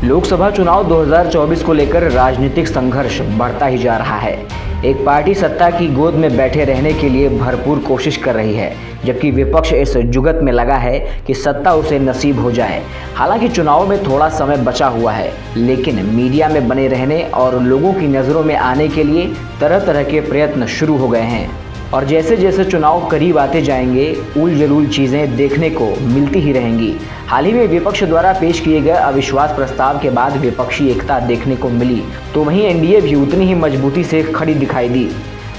लोकसभा चुनाव 2024 को लेकर राजनीतिक संघर्ष बढ़ता ही जा रहा है। एक पार्टी सत्ता की गोद में बैठे रहने के लिए भरपूर कोशिश कर रही है, जबकि विपक्ष इस जुगत में लगा है कि सत्ता उसे नसीब हो जाए। हालांकि चुनाव में थोड़ा समय बचा हुआ है, लेकिन मीडिया में बने रहने और लोगों की नज़रों में आने के लिए तरह तरह के प्रयत्न शुरू हो गए हैं। और जैसे जैसे चुनाव करीब आते जाएंगे, उल जलूल चीज़ें देखने को मिलती ही रहेंगी। हाल ही में विपक्ष द्वारा पेश किए गए अविश्वास प्रस्ताव के बाद विपक्षी एकता देखने को मिली, तो वहीं एनडीए भी उतनी ही मजबूती से खड़ी दिखाई दी।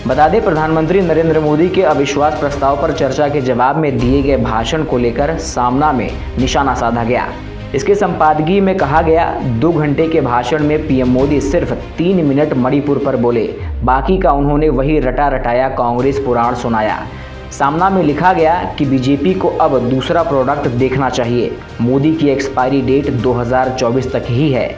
बता दें, प्रधानमंत्री नरेंद्र मोदी के अविश्वास प्रस्ताव पर चर्चा के जवाब में दिए गए भाषण को लेकर सामना में निशाना साधा गया। इसके संपादकीय में कहा गया, 2 घंटे के भाषण में पीएम मोदी सिर्फ 3 मिनट मणिपुर पर बोले, बाकी का उन्होंने वही रटा रटाया कांग्रेस पुराण सुनाया। सामना में लिखा गया कि बीजेपी को अब दूसरा प्रोडक्ट देखना चाहिए। मोदी की एक्सपायरी डेट 2024 तक ही है।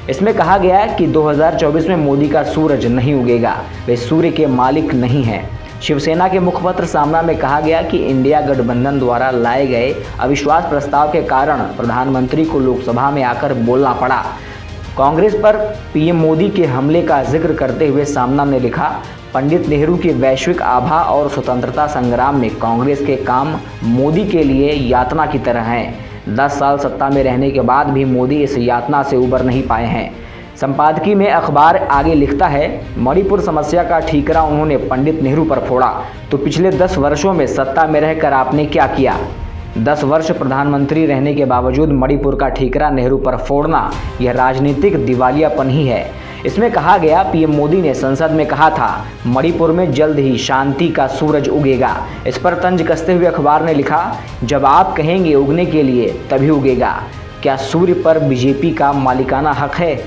इसमें कहा गया कि 2024 में मोदी का सूरज नहीं उगेगा, वे सूर्य के मालिक नहीं हैं। शिवसेना के मुखपत्र सामना में कहा गया कि इंडिया गठबंधन द्वारा लाए गए अविश्वास प्रस्ताव के कारण प्रधानमंत्री को लोकसभा में आकर बोलना पड़ा। कांग्रेस पर पीएम मोदी के हमले का जिक्र करते हुए सामना ने लिखा, पंडित नेहरू के वैश्विक आभा और स्वतंत्रता संग्राम में कांग्रेस के काम मोदी के लिए यातना की तरह हैं। 10 साल सत्ता में रहने के बाद भी मोदी इस यातना से उबर नहीं पाए हैं। संपादकीय में अखबार आगे लिखता है, मणिपुर समस्या का ठीकरा उन्होंने पंडित नेहरू पर फोड़ा, तो पिछले 10 वर्षों में सत्ता में रहकर आपने क्या किया? 10 वर्ष प्रधानमंत्री रहने के बावजूद मणिपुर का ठीकरा नेहरू पर फोड़ना, यह राजनीतिक दिवालियापन ही है। इसमें कहा गया, पीएम मोदी ने संसद में कहा था, मणिपुर में जल्द ही शांति का सूरज उगेगा। इस पर तंज कसते हुए अखबार ने लिखा, जब आप कहेंगे उगने के लिए तभी उगेगा। क्या सूर्य पर बीजेपी का मालिकाना हक है?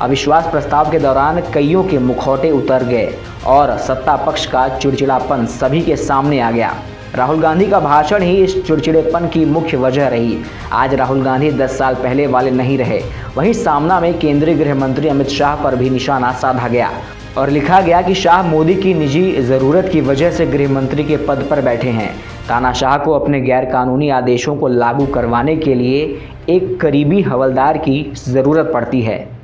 अविश्वास प्रस्ताव के दौरान कईयों के मुखौटे उतर गए और सत्ता पक्ष का चिड़चिड़ापन सभी के सामने आ गया। राहुल गांधी का भाषण ही इस चिड़चिड़ेपन की मुख्य वजह रही। आज राहुल गांधी 10 साल पहले वाले नहीं रहे। वहीं सामना में केंद्रीय गृह मंत्री अमित शाह पर भी निशाना साधा गया और लिखा गया कि शाह मोदी की निजी ज़रूरत की वजह से गृह मंत्री के पद पर बैठे हैं। तानाशाह को अपने गैरकानूनी आदेशों को लागू करवाने के लिए एक करीबी हवलदार की ज़रूरत पड़ती है।